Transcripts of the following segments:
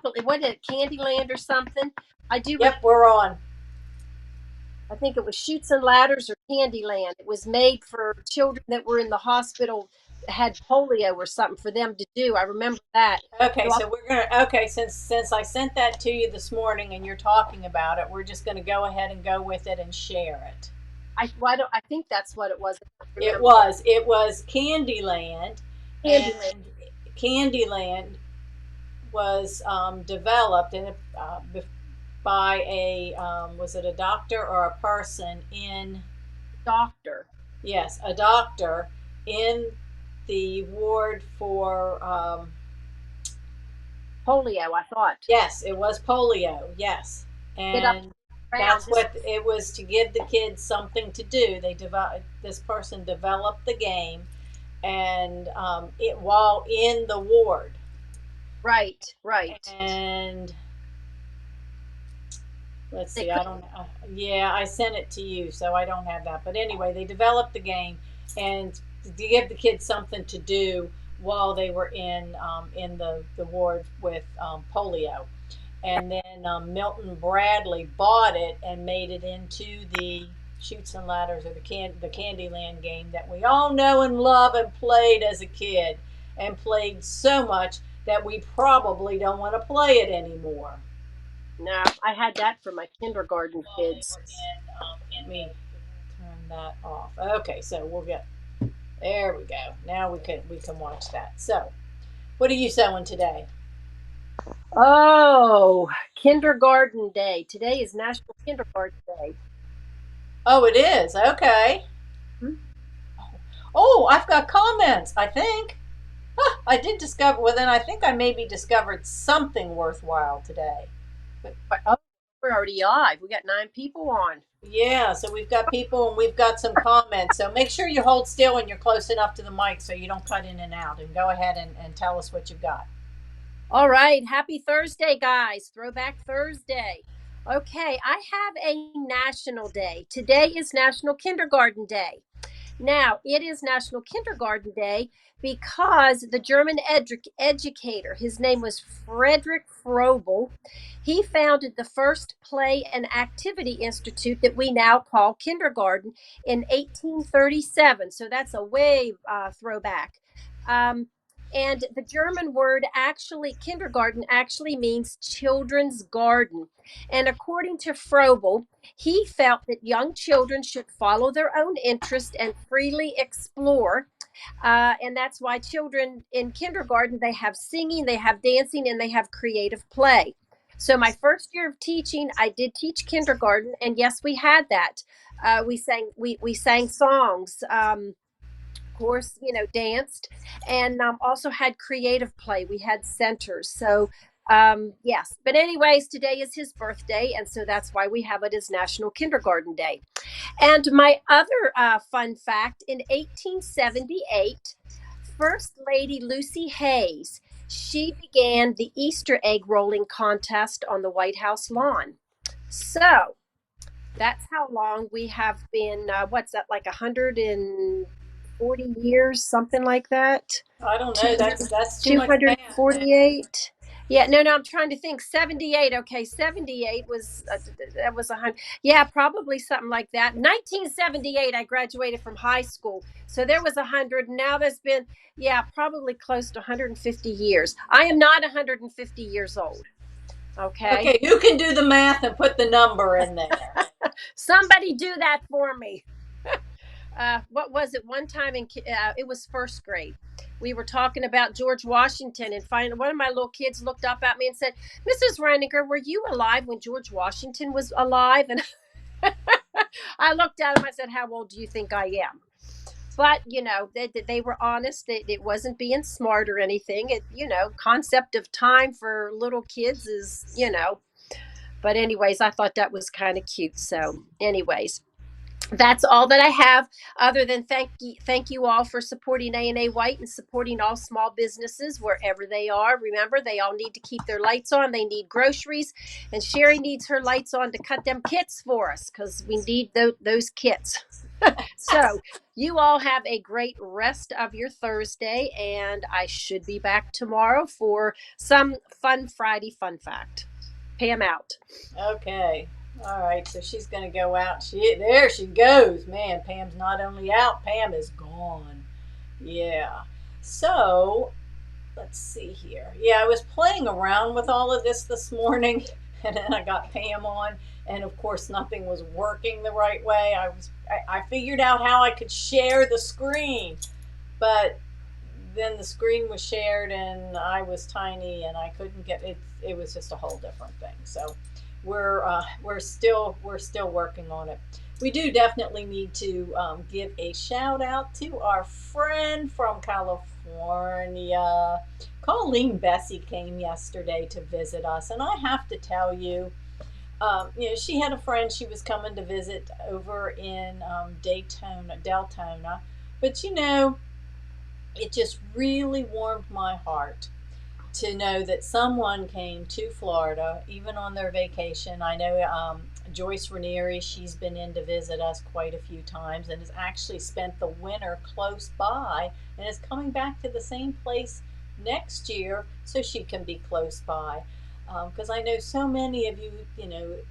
Monopoly. What is it? Candyland or something? I do. Yep, we're on. I think it was Shoots and Ladders or Candyland. It was made for children that were in the hospital, had polio or something for them to do. I remember that. Okay, So so we're gonna okay, since I sent that to you this morning and you're talking about it, we're just gonna go ahead and go with it and share it. why don't I think that's what it was. I don't It remember. was it was Candyland, Candyland. and Candyland was developed by a was it a doctor or a person in, Doctor. yes, a doctor in the ward for Polio, I thought. yes, it was polio, yes. Get up And around. that's what it was, to give the kids something to do. This person developed the game, and it while in the ward. Right, right. And let's They see, I could. don't yeah, I sent it to you, so I don't have that. But anyway, they developed the game and to give the kids something to do while they were in the ward with polio. And then Milton Bradley bought it and made it into the Shoots and Ladders, or the Candyland game that we all know and love and played as a kid, and played so much that we probably don't want to play it anymore. No, I had that for my kindergarten While they kids. were let me turn that off. Okay, so we'll get, there we go. Now we can watch that. So, what are you sewing today? Oh, kindergarten day. Today is National Kindergarten Day. Oh, it is. Okay. Hmm? Oh, I've got comments, I think. Huh, I did discover, well, then I think I maybe discovered something worthwhile today. But Oh, we're already live. We got 9 people on. yeah, so we've got people and we've got some comments. So make sure you hold still and you're close enough to the mic so you don't cut in and out. And go ahead and tell us what you've got. All right. Happy Thursday, guys. Throwback Thursday. Okay, I have a national day. Today is National Kindergarten Day. Now, it is National Kindergarten Day because the German educator, his name was Frederick Frobel, he founded the first play and activity institute that we now call kindergarten in 1837. So that's a way throwback. Um, and the German word actually, kindergarten, actually means children's garden. And according to Frobel, he felt that young children should follow their own interest and freely explore. And that's why children in kindergarten, they have singing, they have dancing, and they have creative play. So my first year of teaching, I did teach kindergarten, and yes, we had that. We sang songs. Of course, danced, and also had creative play. We had centers. So, yes. But, anyways, today is his birthday, and so that's why we have it as National Kindergarten Day. And my other fun fact, in 1878, First Lady Lucy Hayes, she began the Easter egg rolling contest on the White House lawn. So, that's how long we have been, what's that, like 140 years, something like that? I don't know. 200, That's too much math. 248. Yeah, no, I'm trying to think. 78. Okay, 78 was, that was 100. Yeah, probably something like that. 1978, I graduated from high school. So there was 100. Now there's been, yeah, probably close to 150 years. I am not 150 years old. Okay. Okay, who can do the math and put the number in there? Somebody do that for me. What was it? One time it was first grade. We were talking about George Washington, and finally, one of my little kids looked up at me and said, "Mrs. Reiniger, were you alive when George Washington was alive?" And I looked at him. I said, "How old do you think I am?" But they were honest. It wasn't being smart or anything. Concept of time for little kids is. But anyways, I thought that was kind of cute. So, anyways, that's all that I have, other than thank you all for supporting A&A White and supporting all small businesses wherever they are. Remember, they all need to keep their lights on. They need groceries, and Sherry needs her lights on to cut them kits for us because we need those kits. So, you all have a great rest of your Thursday, and I should be back tomorrow for some fun Friday fun fact. Pam out. Okay. All right. So she's gonna go out. There she goes. Man, Pam's not only out, Pam is gone. Yeah. So let's see here. Yeah, I was playing around with all of this morning, and then I got Pam on, and of course nothing was working the right way. I figured out how I could share the screen, but then the screen was shared and I was tiny and I couldn't get it. It was just a whole different thing. So we're still working on it. We do definitely need to give a shout out to our friend from California. Colleen Bessie came yesterday to visit us, and I have to tell you, she had a friend she was coming to visit over in Deltona, but it just really warmed my heart to know that someone came to Florida, even on their vacation. I know Joyce Ranieri, she's been in to visit us quite a few times and has actually spent the winter close by and is coming back to the same place next year so she can be close by. Because I know so many of you,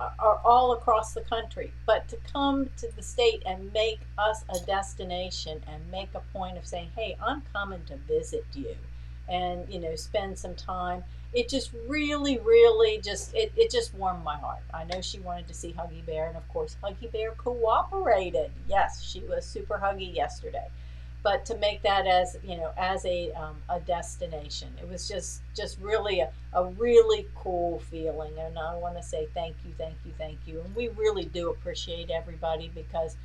are all across the country, but to come to the state and make us a destination and make a point of saying, hey, I'm coming to visit you and spend some time, it just really it just warmed my heart. I know she wanted to see Huggy Bear, and of course Huggy Bear cooperated. Yes, she was super huggy yesterday, but to make that as a destination, it was just really a really cool feeling. And I want to say thank you, thank you, thank you. And we really do appreciate everybody, because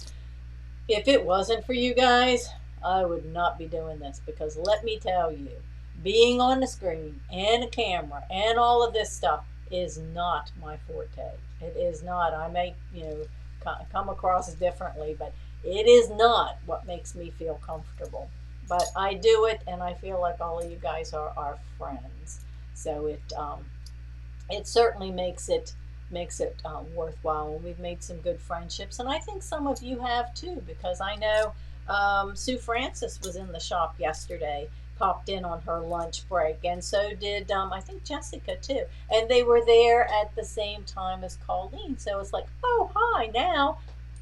if it wasn't for you guys, I would not be doing this, because let me tell you, being on the screen and a camera and all of this stuff is not my forte. It is not. I may, come across differently, but it is not what makes me feel comfortable. But I do it, and I feel like all of you guys are our friends. So it certainly makes it worthwhile. And we've made some good friendships, and I think some of you have too, because I know Sue Francis was in the shop yesterday, popped in on her lunch break, and so did I think Jessica too, and they were there at the same time as Colleen. So it's like, oh hi, now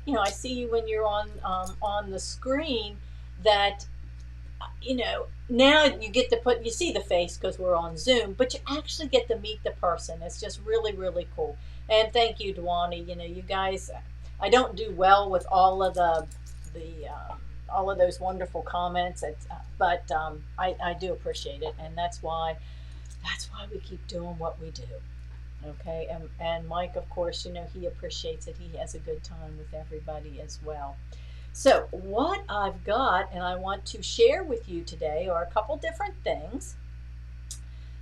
I see you when you're on the screen. That now you get to you see the face because we're on Zoom, but you actually get to meet the person. It's just really, really cool. And thank you, Dwani. You guys, I don't do well with all of the all of those wonderful comments, but I do appreciate it, and that's why we keep doing what we do. Okay, and Mike, of course, he appreciates it. He has a good time with everybody as well. So, what I've got and I want to share with you today are a couple different things.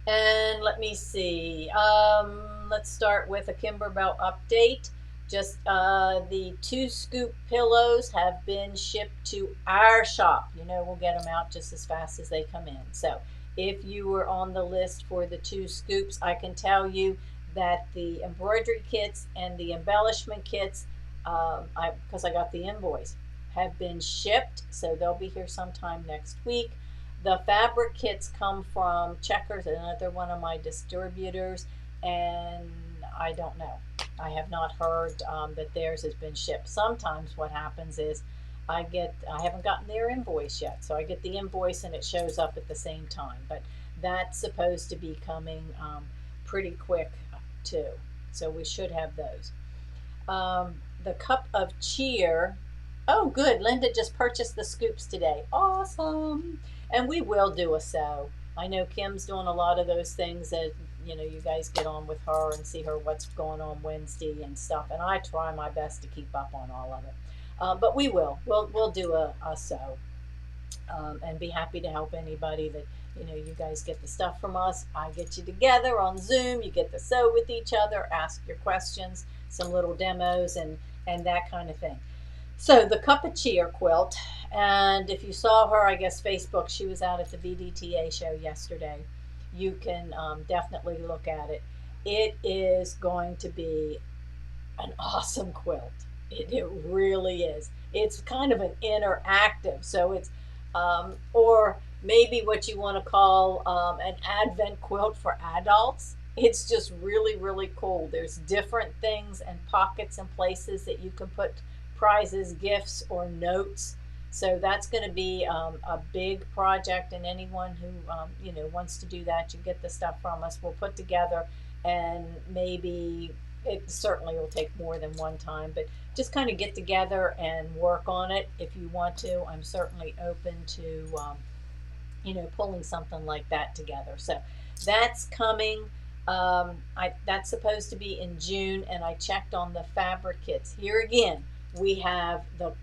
And let me see. Let's start with a Kimberbell update. Just the 2 scoop pillows have been shipped to our shop. We'll get them out just as fast as they come in. So, if you were on the list for the 2 scoops, I can tell you that the embroidery kits and the embellishment kits, because I got the invoice, have been shipped, so they'll be here sometime next week. The fabric kits come from Checkers, another one of my distributors, and I don't know. I have not heard that theirs has been shipped. Sometimes what happens is I haven't gotten their invoice yet, so I get the invoice and it shows up at the same time. But that's supposed to be coming pretty quick too, so we should have those. The cup of cheer. Oh, good. Linda just purchased the scoops today. Awesome. And we will do a sew. I know Kim's doing a lot of those things that, you guys get on with her and see her what's going on Wednesday and stuff. And I try my best to keep up on all of it. But we will. We'll do a sew. And be happy to help anybody that, you guys get the stuff from us. I get you together on Zoom. You get to sew with each other, ask your questions, some little demos and that kind of thing. So the Cup of Cheer quilt, and if you saw her, I guess Facebook, she was out at the VDTA show yesterday. You can definitely look at it. It is going to be an awesome quilt. It really is. It's kind of an interactive. So it's, or maybe what you want to call an advent quilt for adults. It's just really, really cool. There's different things and pockets and places that you can put prizes, gifts, or notes. So that's going to be a big project, and anyone who wants to do that, you get the stuff from us. We'll put together, and maybe it certainly will take more than one time, but just kind of get together and work on it if you want to. I'm certainly open to pulling something like that together. So that's coming. That's supposed to be in June, and I checked on the fabric kits. Here again, we have the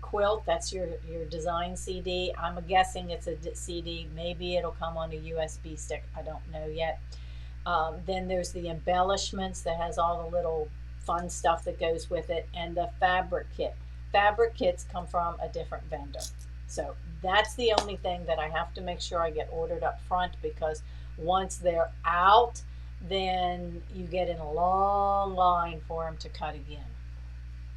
quilt. That's your design CD. I'm guessing it's a CD. Maybe it'll come on a USB stick. I don't know yet. Then there's the embellishments that has all the little fun stuff that goes with it, and the fabric kit. Fabric kits come from a different vendor. So that's the only thing that I have to make sure I get ordered up front, because once they're out, then you get in a long line for them to cut again.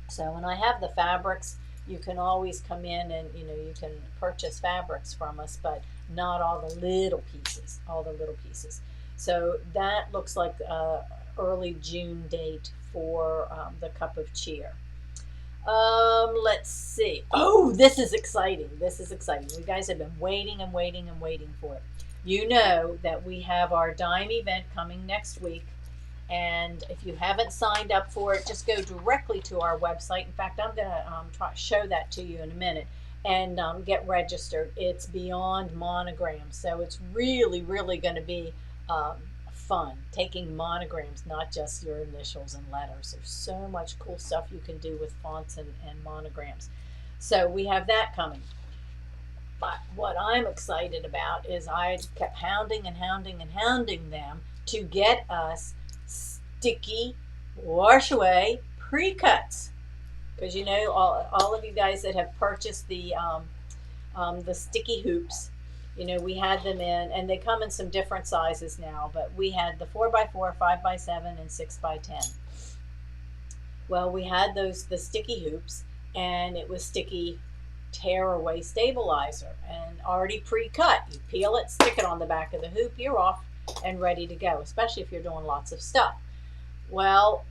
So when I have the fabrics, you can always come in and you can purchase fabrics from us, but not all the little pieces, So that looks like early June date for the cup of cheer. Let's see. Oh, this is exciting. You guys have been waiting and waiting and waiting for it. You know that we have our Dime event coming next week. And if you haven't signed up for it, just go directly to our website. In fact, I'm going to show that to you in a minute, and get registered. It's beyond monograms. So it's really, really going to be fun taking monograms, not just your initials and letters. There's so much cool stuff you can do with fonts and monograms. So we have that coming. But what I'm excited about is I kept hounding them to get us sticky wash away pre-cuts, because all of you guys that have purchased the sticky hoops, we had them in, and they come in some different sizes now, but we had the 4x4, 5x7, and 6x10. Well, we had the sticky hoops, and it was sticky tear away stabilizer and already pre-cut. You peel it, stick it on the back of the hoop, you're off and ready to go, especially if you're doing lots of stuff. Well,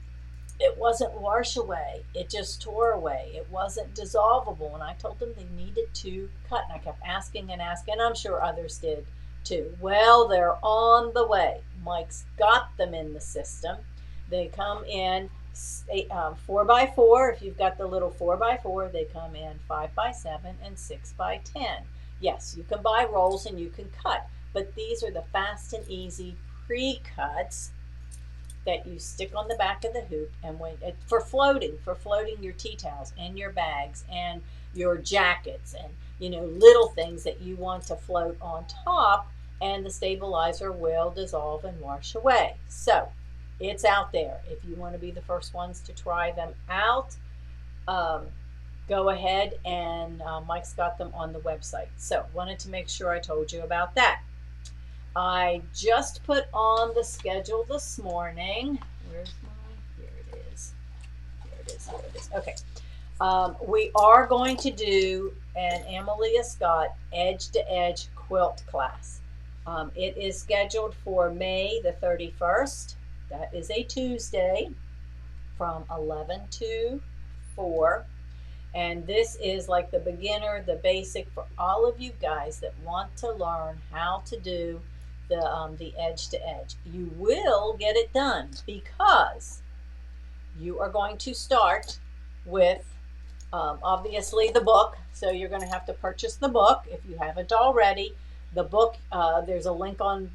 it wasn't wash away. It just tore away. It wasn't dissolvable. And I told them they needed to cut. And I kept asking and asking. I'm sure others did too. Well, they're on the way. Mike's got them in the system. They come in 4x4. If you've got the little 4x4, they come in 5x7 and 6x10. Yes, you can buy rolls and you can cut. But these are the fast and easy pre-cuts that you stick on the back of the hoop, and for floating your tea towels and your bags and your jackets and little things that you want to float on top, and the stabilizer will dissolve and wash away. So it's out there. If you want to be the first ones to try them out, go ahead, and Mike's got them on the website. So wanted to make sure I told you about that. I just put on the schedule this morning. Where's mine? Here it is. Okay. We are going to do an Amelia Scott Edge to Edge quilt class. It is scheduled for May the 31st. That is a Tuesday, from 11 to 4. And this is like the beginner, the basic for all of you guys that want to learn how to do the edge to edge. You will get it done, because you are going to start with obviously the book. So you're going to have to purchase the book if you haven't already. The book, there's a link on,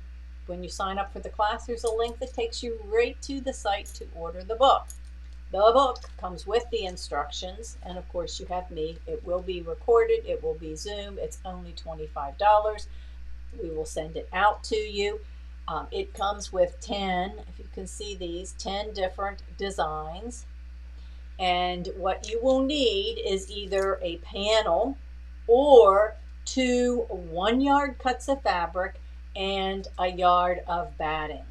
when you sign up for the class, there's a link that takes you right to the site to order the book. The book comes with the instructions, and of course you have me. It will be recorded, it will be Zoom. It's only $25. We will send it out to you. It comes with 10, if you can see these, 10 different designs. And what you will need is either a panel or 2 1-yard cuts of fabric and a yard of batting.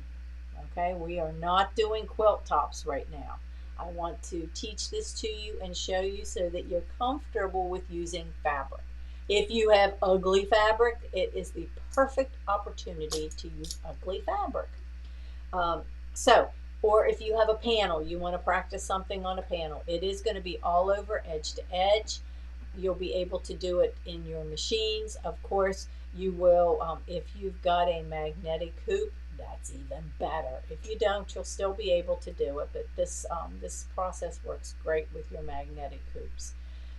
Okay, we are not doing quilt tops right now. I want to teach this to you and show you so that you're comfortable with using fabric. If you have ugly fabric, it is the perfect opportunity to use ugly fabric. Um, so, or if you have a panel, you want to practice something on a panel, it is going to be all over edge to edge. You'll be able to do it in your machines. Of course, you will, if you've got a magnetic hoop, that's even better. If you don't, you'll still be able to do it, but this process works great with your magnetic hoops.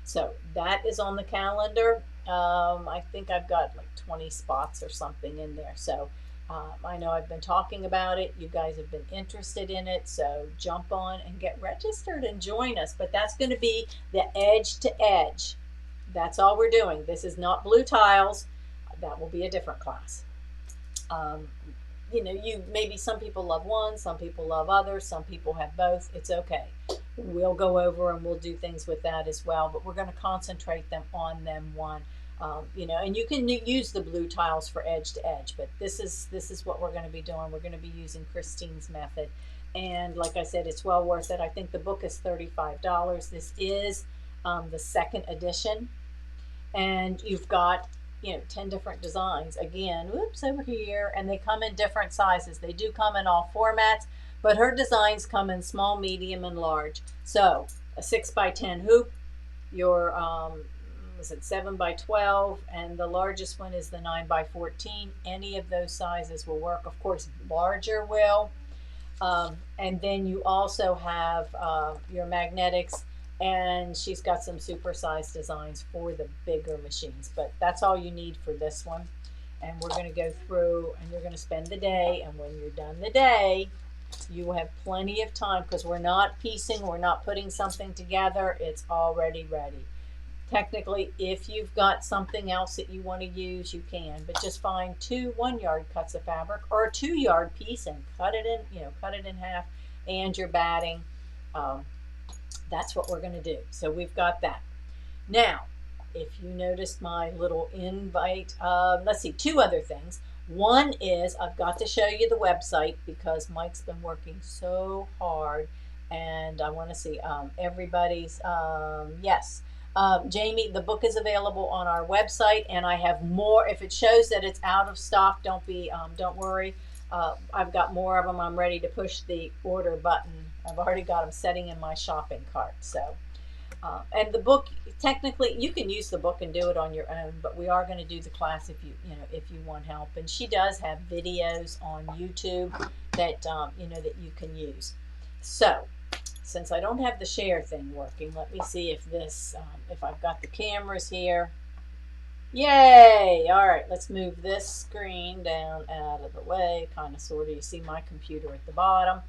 So that is on the calendar. I think I've got like 20 spots or something in there. So I know I've been talking about it. You guys have been interested in it. So jump on and get registered and join us. But that's going to be the edge to edge. That's all we're doing. This is not blue tiles. That will be a different class. Um, you maybe some people love one, some people love others, some people have both. It's okay. We'll go over and we'll do things with that as well, but we're going to concentrate them on them one. And you can use the blue tiles for edge to edge, but this is what we're going to be doing. We're going to be using Christine's method, and like I said, it's well worth it. I think the book is $35. This is the second edition, and you've got 10 different designs again, whoops, over here, and they come in different sizes. They do come in all formats, but her designs come in small, medium, and large. So a 6x10 hoop, your was it 7x12, and the largest one is the 9x14. Any of those sizes will work. Of course, larger will. And then you also have your magnetics, and she's got some supersized designs for the bigger machines, but that's all you need for this one. And we're going to go through, and you're going to spend the day, and when you're done the day, you will have plenty of time, because we're not piecing, we're not putting something together, it's already ready. Technically, if you've got something else that you want to use, you can, but just find 2 1-yard cuts of fabric or a 2-yard piece and cut it in half, and your batting. That's what we're going to do. So we've got that. Now, if you noticed my little invite, let's see, 2 other things. One is I've got to show you the website, because Mike's been working so hard, and I want to see everybody's, yes. Jamie, the book is available on our website, and I have more. If it shows that it's out of stock, don't worry. I've got more of them. I'm ready to push the order button. I've already got them setting in my shopping cart. So, and the book, technically, you can use the book and do it on your own, but we are going to do the class if you want help. And she does have videos on YouTube that that you can use. So, since I don't have the share thing working, let me see if if I've got the cameras here. Yay! All right, let's move this screen down out of the way, kind of, sort of. You see my computer at the bottom.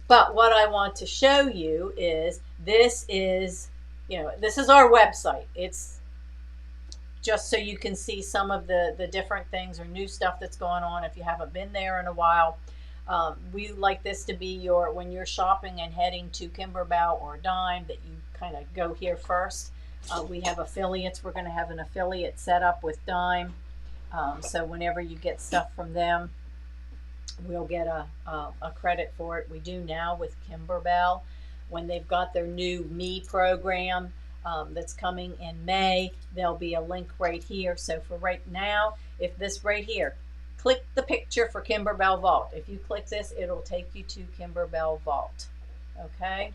But what I want to show you is this is our website. It's just so you can see some of the different things or new stuff that's going on if you haven't been there in a while. We like this to be when you're shopping and heading to Kimberbell or Dime, that you kind of go here first. We have affiliates. We're going to have an affiliate set up with Dime. So whenever you get stuff from them, we'll get a credit for it. We do now with Kimberbell. When they've got their new Me program that's coming in May, there'll be a link right here. So for right now, if this right here, click the picture for Kimberbell Vault. If you click this, it'll take you to Kimberbell Vault. Okay.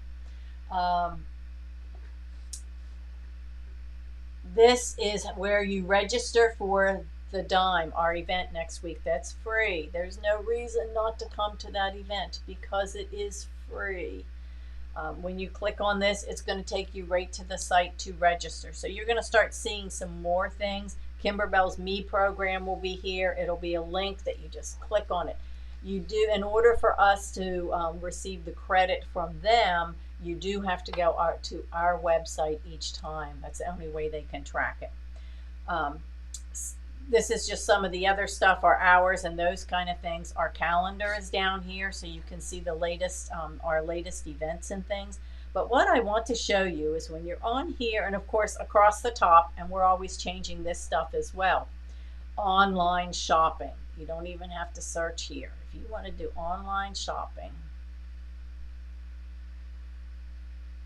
This is where you register for the Dime, our event next week. That's free. There's no reason not to come to that event, because it is free. When you click on this, it's going to take you right to the site to register. So you're going to start seeing some more things. Kimberbell's Me program will be here. It'll be a link that you just click on it. You do, in order for us to receive the credit from them, you do have to go to our website each time. That's the only way they can track it. This is just some of the other stuff, our hours and those kind of things. Our calendar is down here, so you can see the latest, our latest events and things. But what I want to show you is when you're on here, and of course across the top, and we're always changing this stuff as well, online shopping. You don't even have to search here. If you want to do online shopping,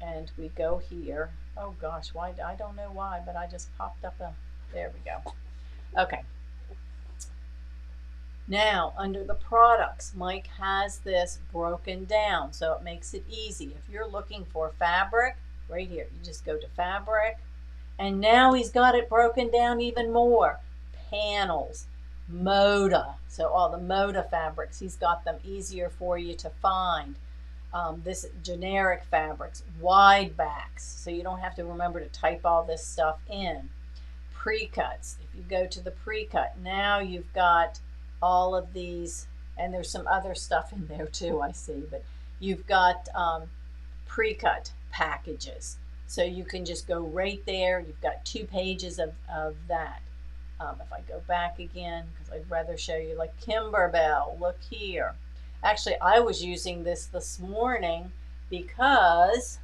and we go here. Oh gosh, why? I don't know why, but I just popped up a, there we go. Okay. Now, under the products, Mike has this broken down, so it makes it easy. If you're looking for fabric, right here, you just go to fabric, and now he's got it broken down even more. Panels, Moda, so all the Moda fabrics, he's got them easier for you to find. This generic fabrics, wide backs, so you don't have to remember to type all this stuff in. Pre-cuts, if you go to the pre-cut, now you've got all of these, and there's some other stuff in there too, I see, but you've got pre-cut packages. So you can just go right there. You've got 2 pages of that. If I go back again, because I'd rather show you, like Kimberbell, look here. Actually, I was using this morning because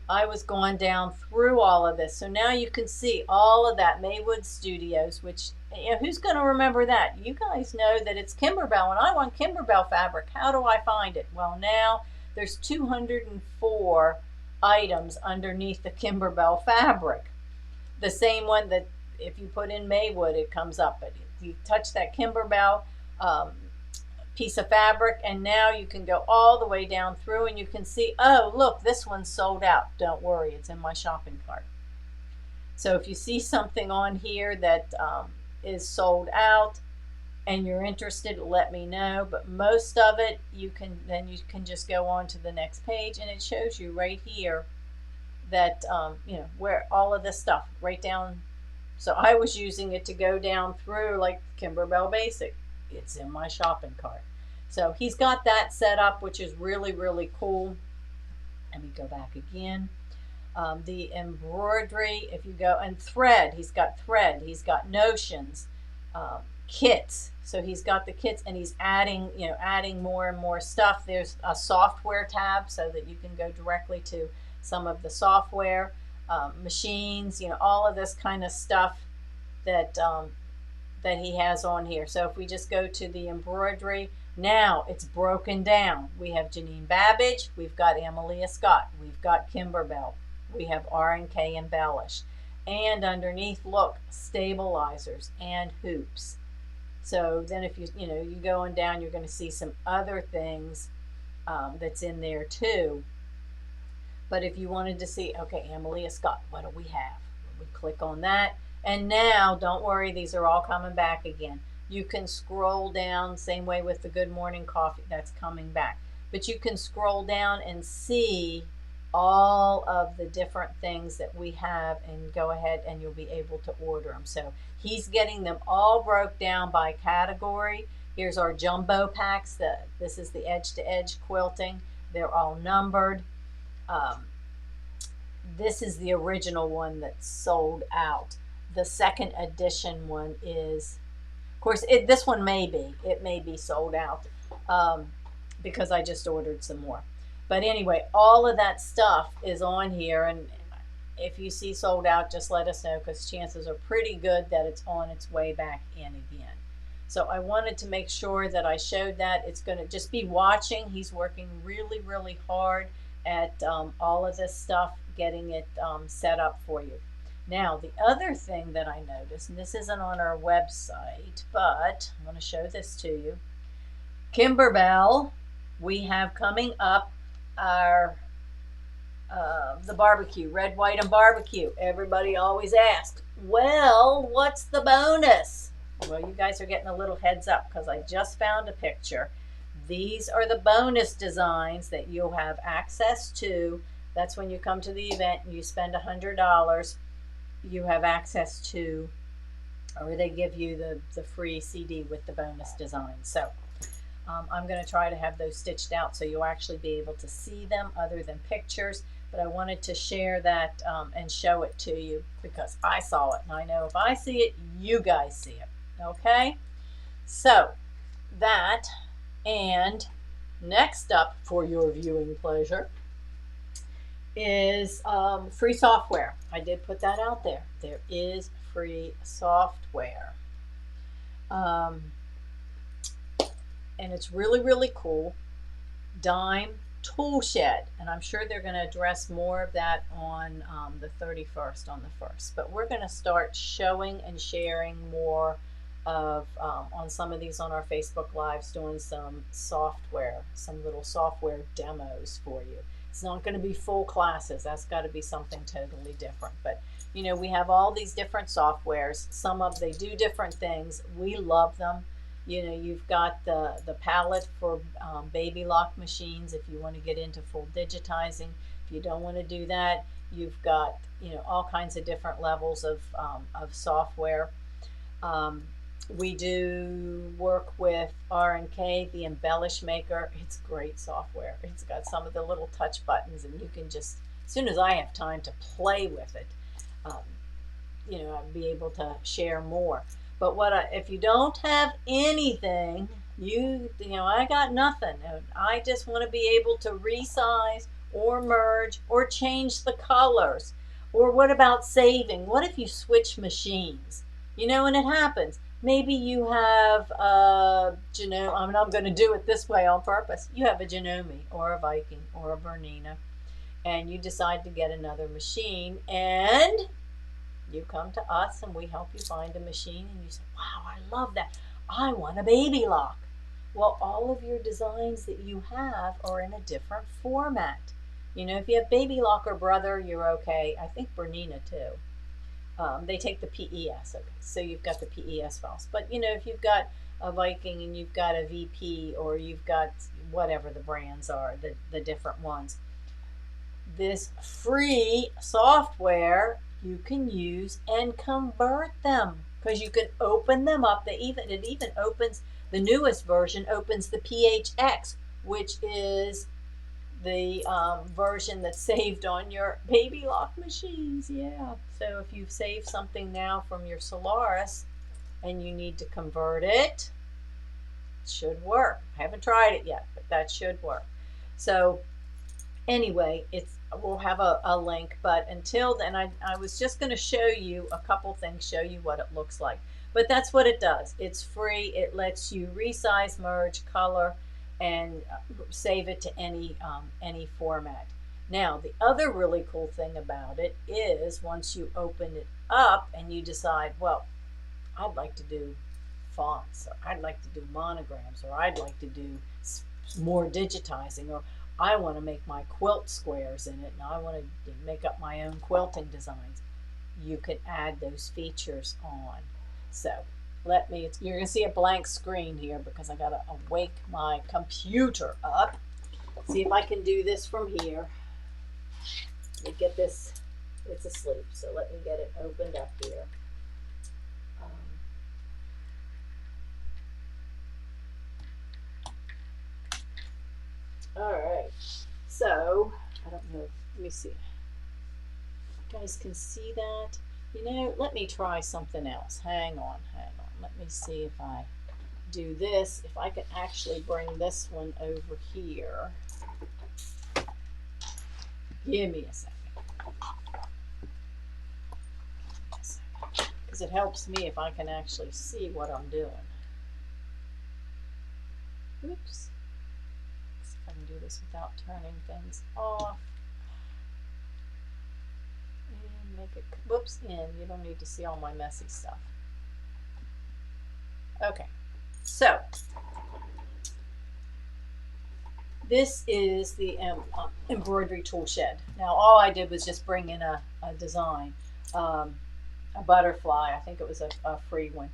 I was going down through all of this. So now you can see all of that Maywood Studios, which, you know, who's going to remember that? You guys know that it's Kimberbell, and I want Kimberbell fabric. How do I find it? Well, now there's 204 items underneath the Kimberbell fabric. The same one that if you put in Maywood, it comes up. But if you touch that Kimberbell piece of fabric, and now you can go all the way down through and you can see, oh, look, this one's sold out. Don't worry, it's in my shopping cart. So if you see something on here that is sold out and you're interested, let me know. But most of it, you can just go on to the next page, and it shows you right here that you know, where all of this stuff right down. So I was using it to go down through like Kimberbell Basic. It's in my shopping cart. So he's got that set up, which is really, really cool. Let me go back again. The embroidery, if you go, and thread, he's got notions, kits. So he's got the kits, and he's adding, you know, adding more and more stuff. There's a software tab so that you can go directly to some of the software, machines, you know, all of this kind of stuff that that he has on here. So if we just go to the embroidery, now it's broken down. We have Janine Babbage, we've got Amelia Scott, we've got Kimberbell, we have R&K Embellish, and underneath, look, stabilizers and hoops. So then if you know, you go on down, you're going to see some other things that's in there too. But if you wanted to see, okay, Amelia Scott, what do we have? We click on that. And now, don't worry, these are all coming back again. You can scroll down, same way with the Good Morning Coffee, that's coming back. But you can scroll down and see all of the different things that we have, and go ahead and you'll be able to order them. So he's getting them all broke down by category. Here's our jumbo packs. This is the edge-to-edge quilting. They're all numbered. This is the original one that's sold out. The second edition one is, of course, this one may be sold out because I just ordered some more. But anyway, all of that stuff is on here, and if you see sold out, just let us know, because chances are pretty good that it's on its way back in again. So I wanted to make sure that I showed that. It's going to just be watching. He's working really, really hard at all of this stuff, getting it set up for you. Now, the other thing that I noticed, and this isn't on our website, but I'm going to show this to you. Kimberbell, we have coming up our the barbecue, red, white, and barbecue. Everybody always asks, well, what's the bonus? Well, you guys are getting a little heads up because I just found a picture. These are the bonus designs that you'll have access to. That's when you come to the event and you spend $100. You have access to, or they give you the free CD with the bonus design. So I'm going to try to have those stitched out so you'll actually be able to see them other than pictures. But I wanted to share that and show it to you because I saw it, and I know if I see it, you guys see it. Okay? So that, and next up for your viewing pleasure is free software. I did put that out there. There is free software. And it's really, really cool. Dime Toolshed, and I'm sure they're going to address more of that on the 31st, on the 1st. But we're going to start showing and sharing more of on some of these on our Facebook Lives, doing some software, some little software demos for you. It's not going to be full classes. That's got to be something totally different. But you know, we have all these different softwares. Some of they do different things. We love them. You know, you've got the palette for baby lock machines if you want to get into full digitizing. If you don't want to do that, you've got, you know, all kinds of different levels of software. Um, we do work with R&K, the Embellish Maker. It's great software. It's got some of the little touch buttons, and you can just, as soon as I have time to play with it, um, you know, I'll be able to share more. But if you don't have anything, you know, I got nothing. I just want to be able to resize or merge or change the colors. Or what about saving? What if you switch machines? You know, and it happens. Maybe you have I'm going to do it this way on purpose. You have a Janome or a Viking or a Bernina, and you decide to get another machine, and you come to us and we help you find a machine, and you say, wow, I love that. I want a baby lock. Well, all of your designs that you have are in a different format. You know, if you have baby lock or brother, you're okay. I think Bernina too. They take the PES. Okay, so you've got the PES files. But you know, if you've got a Viking and you've got a VP, or you've got whatever the brands are, the different ones, this free software you can use and convert them, because you can open them up. It even opens, the newest version opens the PHX, which is the version that's saved on your baby lock machines. Yeah. So if you've saved something now from your Solaris and you need to convert it, it should work. I haven't tried it yet, but that should work. So anyway, we'll have a link, but until then, I was just going to show you a couple things, show you what it looks like. But that's what it does. It's free. It lets you resize, merge, color, and save it to any format. Now, the other really cool thing about it is once you open it up and you decide, well, I'd like to do fonts, or I'd like to do monograms, or I'd like to do more digitizing, or I want to make my quilt squares in it, and I want to make up my own quilting designs. You can add those features on. So you're going to see a blank screen here because I got to wake my computer up. See if I can do this from here. Let me get this, it's asleep, so let me get it opened up here. All right, so I don't know, let me see. You guys can see that? You know, let me try something else. Hang on. Let me see if I do this, if I can actually bring this one over here. Give me a second. Because it helps me if I can actually see what I'm doing. Oops. Let's see if I can do this without turning things off. And make it, whoops, in. You don't need to see all my messy stuff. Okay, so this is the embroidery tool shed. Now all I did was just bring in a design, a butterfly. I think it was a free one.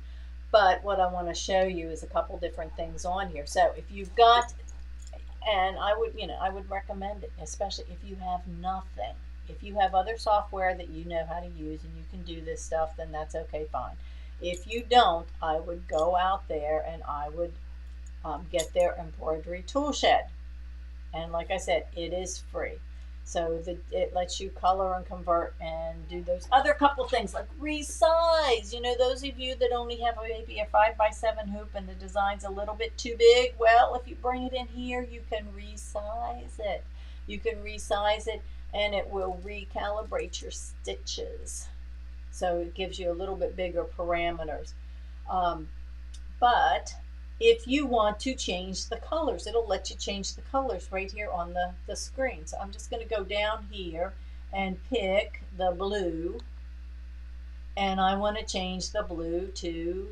But what I want to show you is a couple different things on here. So if you've got, and I would recommend it, especially if you have nothing. If you have other software that you know how to use and you can do this stuff, then that's okay, fine. If you don't, I would go out there and I would get their embroidery tool shed. And like I said, it is free. So it lets you color and convert and do those other couple things like resize. You know, those of you that only have maybe a 5x7 hoop and the design's a little bit too big, well, if you bring it in here, you can resize it. You can resize it and it will recalibrate your stitches. So it gives you a little bit bigger parameters. But if you want to change the colors. It'll let you change the colors right here on the screen. So I'm just going to go down here and pick the blue, and I want to change the blue to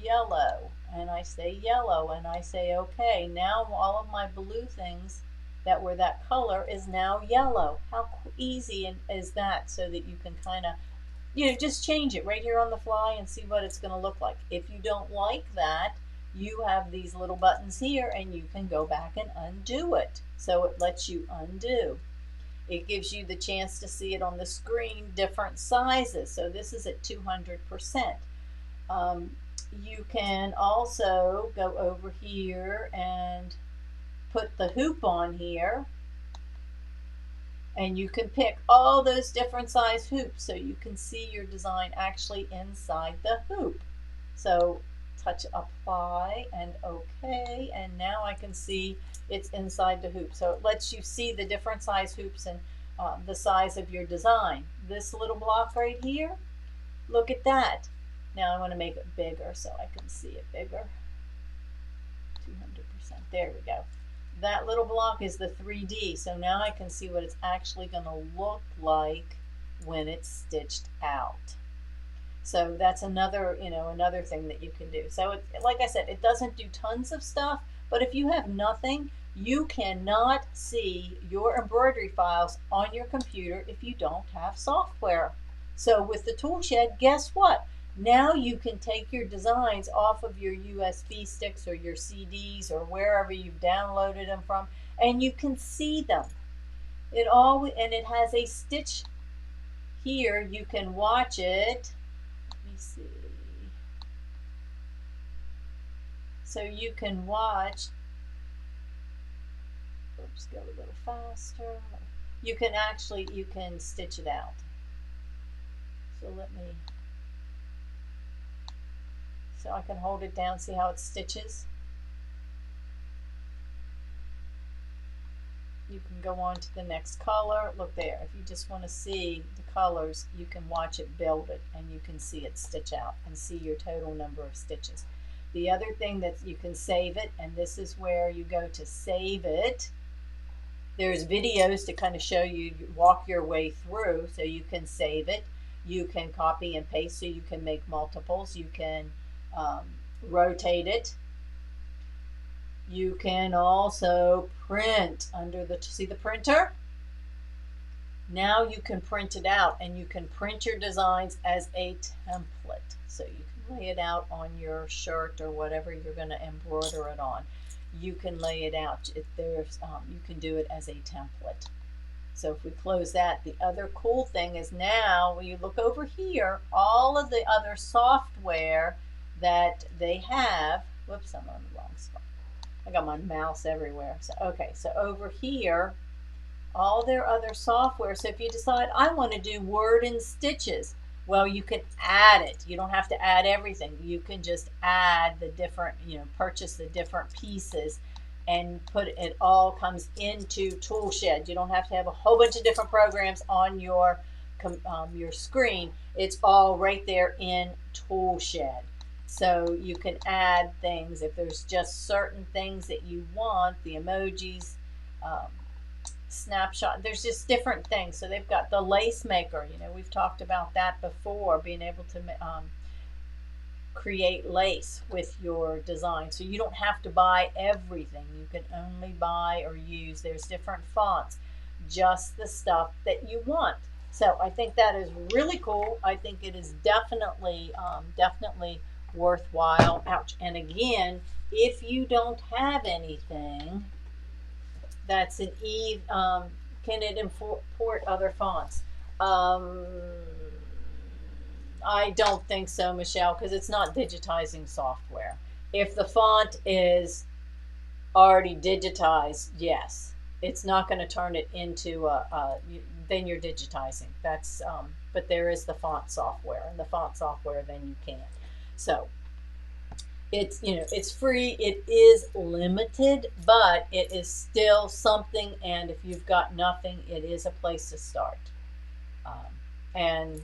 yellow, and I say yellow, and I say okay. Now all of my blue things that were that color is now yellow. How easy is that? So that you can kind of, just change it right here on the fly and see what it's going to look like. If you don't like that, you have these little buttons here and you can go back and undo it. So it lets you undo. It gives you the chance to see it on the screen, different sizes. So this is at 200%. You can also go over here and put the hoop on here, and you can pick all those different size hoops so you can see your design actually inside the hoop. So touch apply and okay, and now I can see it's inside the hoop. So it lets you see the different size hoops and the size of your design. This little block right here, look at that. Now I want to make it bigger so I can see it bigger. 200%. There we go. That little block is the 3D, so now I can see what it's actually going to look like when it's stitched out. So that's another, another thing that you can do. So like I said, it doesn't do tons of stuff, but if you have nothing, you cannot see your embroidery files on your computer if you don't have software. So with the Toolshed, guess what? Now you can take your designs off of your USB sticks or your CDs or wherever you've downloaded them from, and you can see them. And it has a stitch here. You can watch it. Let me see. So you can watch. Oops, go a little faster. You can stitch it out. So so I can hold it down, see how it stitches. You can go on to the next color. Look there. If you just want to see the colors, you can watch it build it, and you can see it stitch out and see your total number of stitches. The other thing that you can save it, and this is where you go to save it. There's videos to kind of show you, walk your way through, so you can save it. You can copy and paste, so you can make multiples. You can rotate it. You can also print under see the printer? Now you can print it out, and you can print your designs as a template. So you can lay it out on your shirt or whatever you're going to embroider it on. You can lay it out. You can do it as a template. So if we close that, the other cool thing is now when you look over here, all of the other software that they have, whoops, I'm on the wrong spot. I got my mouse everywhere. So, okay, so over here, all their other software. So if you decide I want to do word and stitches, well, you can add it. You don't have to add everything. You can just add the different, purchase the different pieces and it all comes into Toolshed. You don't have to have a whole bunch of different programs on your screen. It's all right there in Toolshed. So you can add things if there's just certain things that you want, the emojis, snapshot. There's just different things. So they've got the lace maker. We've talked about that before, being able to create lace with your design. So you don't have to buy everything. You can only buy or use. There's different fonts, just the stuff that you want. So I think that is really cool. I think it is definitely worthwhile. Ouch. And again, if you don't have anything that's an can it import other fonts? I don't think so, Michelle, because it's not digitizing software. If the font is already digitized, yes, it's not going to turn it into then you're digitizing. That's but there is the font software, and the font software then you can. So it's it's free. It is limited, but it is still something. And if you've got nothing, it is a place to start. And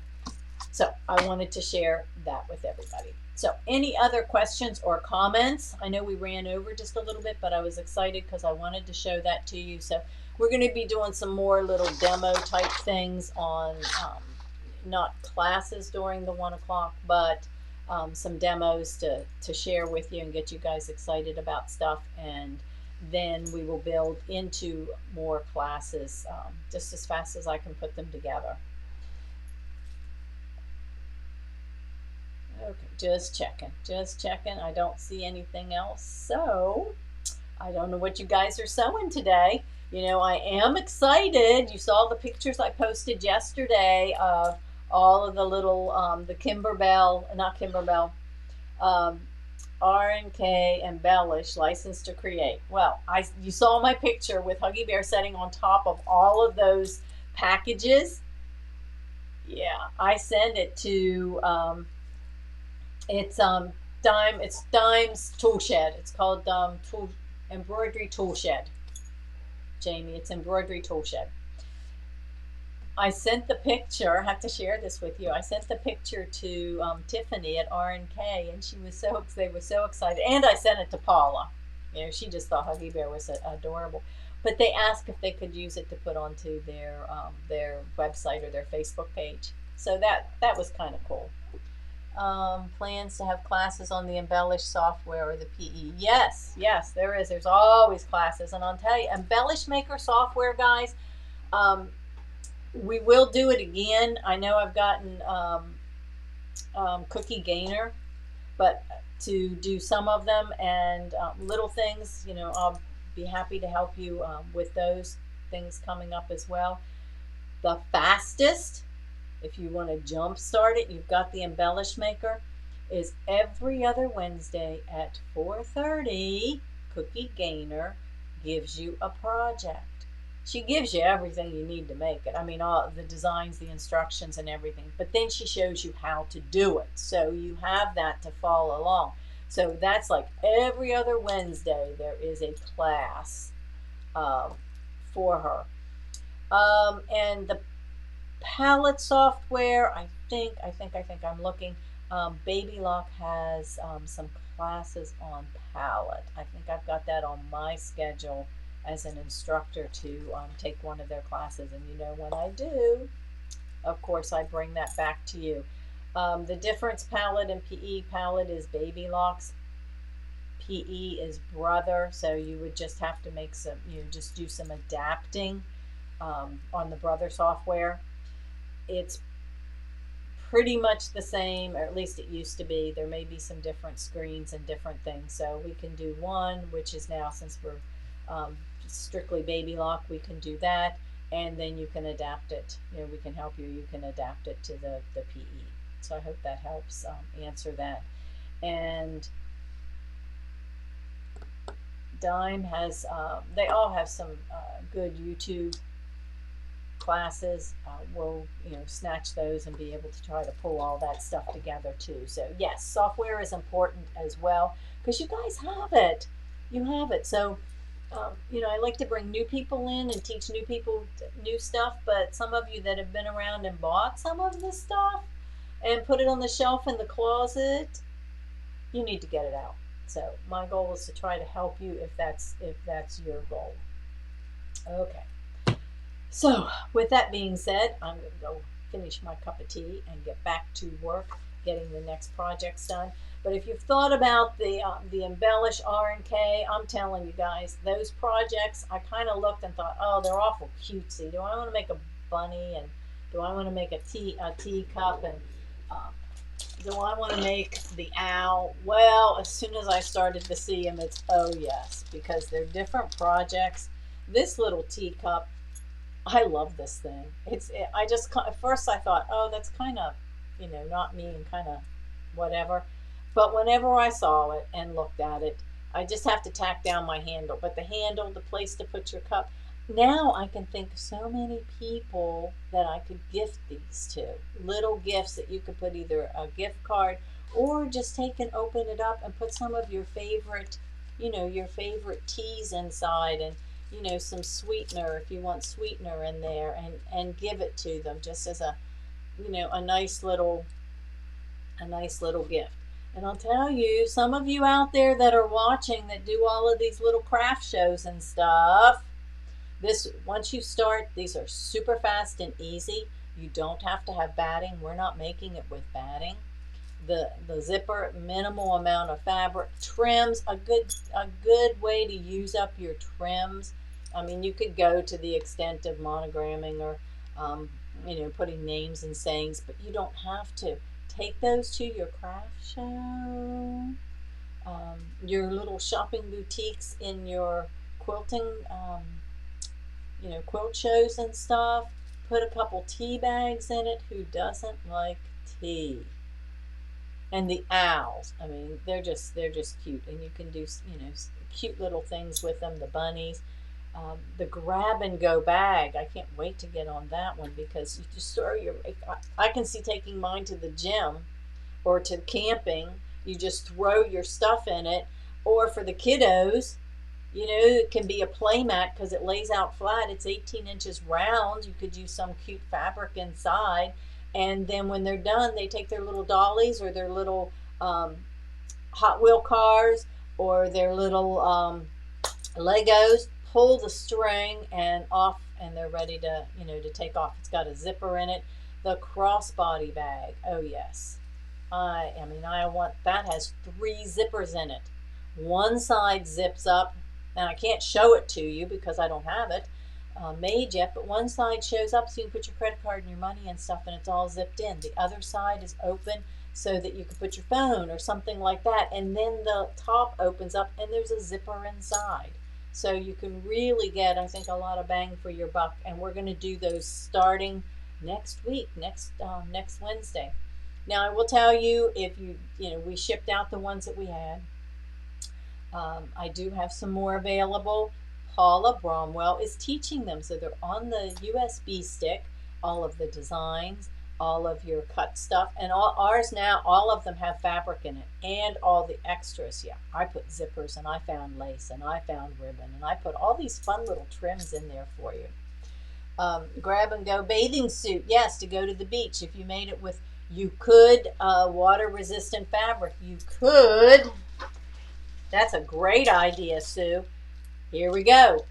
so I wanted to share that with everybody. So any other questions or comments? I know we ran over just a little bit, but I was excited because I wanted to show that to you. So we're going to be doing some more little demo type things on, not classes during the 1 o'clock, but some demos to share with you and get you guys excited about stuff. And then we will build into more classes just as fast as I can put them together. Okay, just checking. I don't see anything else. So I don't know what you guys are sewing today. You know, I am excited. You saw the pictures I posted yesterday of all of the little, the Kimberbell, not Kimberbell, um, R&K Embellish, licensed to create. Well, you saw my picture with Huggy Bear sitting on top of all of those packages. Yeah, I send it to, it's Dime's Toolshed. It's called Embroidery Toolshed. Jamie, it's Embroidery Toolshed. I sent the picture. I have to share this with you. I sent the picture to Tiffany at R&K, and they were so excited. And I sent it to Paula. You know, she just thought Huggy Bear was adorable. But they asked if they could use it to put onto their website or their Facebook page. So that was kind of cool. Plans to have classes on the Embellish software or the PE. Yes, there is. There's always classes. And I'll tell you, Embellish Maker software, guys, we will do it again. I know I've gotten Cookie Gainer, but to do some of them and little things, you know, I'll be happy to help you with those things coming up as well. The fastest, if you want to jumpstart it, you've got the Embellish Maker, is every other Wednesday at 4:30. Cookie Gainer gives you a project. She gives you everything you need to make it. I mean, all the designs, the instructions, and everything. But then she shows you how to do it. So you have that to follow along. So that's like every other Wednesday there is a class for her. And the palette software, I think I'm looking. Baby Lock has some classes on palette. I think I've got that on my schedule as an instructor to take one of their classes. And you know, when I do, of course, I bring that back to you. The difference palette and PE palette is Baby Lock's. PE is Brother, so you would just have to make some, just do some adapting on the Brother software. It's pretty much the same, or at least it used to be. There may be some different screens and different things. So we can do one, which is now, since we're strictly Baby Lock, we can do that, and then you can adapt it. You know, we can help you. You can adapt it to the PE. So I hope that helps answer that. And Dime has, they all have some good YouTube classes. We'll snatch those and be able to try to pull all that stuff together too. So yes, software is important as well, because you guys have it. You have it. So I like to bring new people in and teach new people new stuff, but some of you that have been around and bought some of this stuff and put it on the shelf in the closet, you need to get it out. So my goal is to try to help you if that's your goal. Okay. So with that being said, I'm going to go finish my cup of tea and get back to work getting the next projects done. But if you've thought about the Embellish R&K, I'm telling you guys, those projects, I kind of looked and thought, oh, they're awful cutesy. Do I want to make a bunny, and do I want to make a teacup, and do I want to make the owl? Well, as soon as I started to see them, it's oh yes, because they're different projects. This little teacup, I love this thing. At first I thought, oh, that's kind of, not me and kind of whatever. But whenever I saw it and looked at it, I just have to tack down my handle. But the handle, the place to put your cup, now I can think of so many people that I could gift these to. Little gifts that you could put either a gift card, or just take and open it up and put some of your favorite, your favorite teas inside, and some sweetener, if you want sweetener in there, and give it to them just as a nice little gift. And I'll tell you, some of you out there that are watching that do all of these little craft shows and stuff, this, once you start, these are super fast and easy. You don't have to have batting. We're not making it with batting. The zipper, minimal amount of fabric. Trims, a good way to use up your trims. I mean, you could go to the extent of monogramming or putting names and sayings, but you don't have to. Take those to your craft show, your little shopping boutiques in your quilting, quilt shows and stuff. Put a couple tea bags in it. Who doesn't like tea? And the owls, I mean, they're just cute, and you can do cute little things with them. The bunnies, the grab and go bag. I can't wait to get on that one because you just throw your. I can see taking mine to the gym or to camping. You just throw your stuff in it, or for the kiddos, it can be a play mat because it lays out flat. It's 18 inches round. You could use some cute fabric inside. And then when they're done, they take their little dollies or their little Hot Wheel cars or their little Legos, pull the string and off, and they're ready to take off. It's got a zipper in it. The crossbody bag. Oh, yes. I want, that has 3 zippers in it. One side zips up. Now, I can't show it to you because I don't have it made yet, but one side shows up so you can put your credit card and your money and stuff, and it's all zipped in. The other side is open so that you can put your phone or something like that, and then the top opens up and there's a zipper inside. So you can really get, I think, a lot of bang for your buck, and we're going to do those starting next week, next Wednesday. Now, I will tell you, if we shipped out the ones that we had. I do have some more available. Paula Bromwell is teaching them. So they're on the USB stick, all of the designs, all of your cut stuff. And ours now, all of them have fabric in it and all the extras. Yeah, I put zippers and I found lace and I found ribbon and I put all these fun little trims in there for you. Grab and go bathing suit. Yes, to go to the beach. If you made it with, you could, water resistant fabric. You could. That's a great idea, Sue. Here we go.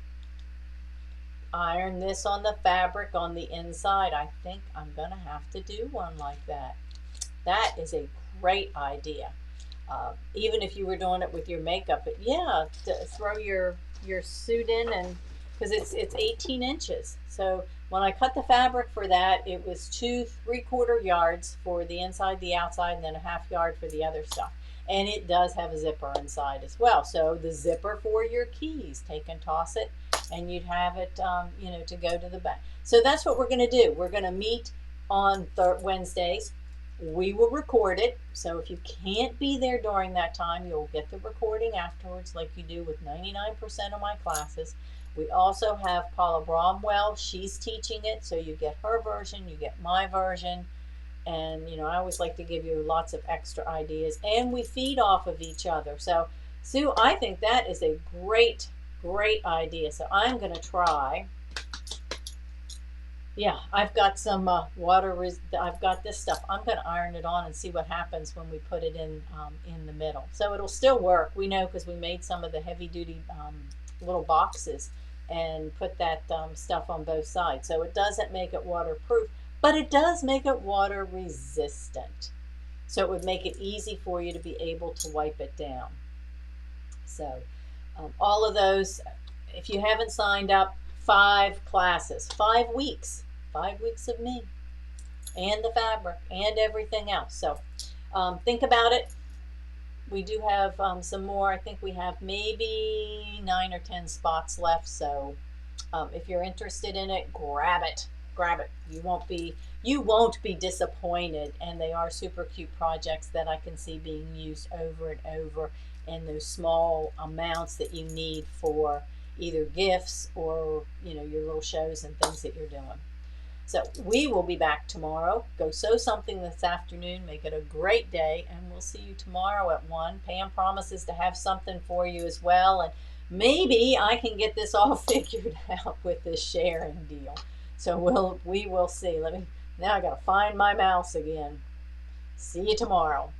Iron this on the fabric on the inside. I think I'm going to have to do one like that. That is a great idea. Even if you were doing it with your makeup. But yeah, throw your suit in, and because it's 18 inches. So when I cut the fabric for that, it was 2 3/4 yards for the inside, the outside, and then a 1/2 yard for the other stuff. And it does have a zipper inside as well. So the zipper for your keys, take and toss it, and you'd have it, to go to the back. So that's what we're going to do. We're going to meet on Wednesdays. We will record it. So if you can't be there during that time, you'll get the recording afterwards, like you do with 99% of my classes. We also have Paula Bromwell. She's teaching it. So you get her version, you get my version. And, I always like to give you lots of extra ideas. And we feed off of each other. So, Sue, I think that is a great, great idea. So I'm going to try. Yeah, I've got some I've got this stuff. I'm going to iron it on and see what happens when we put it in the middle. So it'll still work. We know because we made some of the heavy-duty little boxes and put that stuff on both sides. So it doesn't make it waterproof. But it does make it water resistant. So it would make it easy for you to be able to wipe it down. So all of those, if you haven't signed up, 5 classes, 5 weeks, 5 weeks of me and the fabric and everything else. So think about it. We do have some more. I think we have maybe 9 or 10 spots left. So if you're interested in it, grab it. Grab it. You won't be disappointed, and they are super cute projects that I can see being used over and over in those small amounts that you need for either gifts or your little shows and things that you're doing. So we will be back tomorrow. Go sew something this afternoon. Make it a great day, and we'll see you tomorrow at 1. Pam promises to have something for you as well, and maybe I can get this all figured out with this sharing deal. So we will see. Now I gotta find my mouse again. See you tomorrow.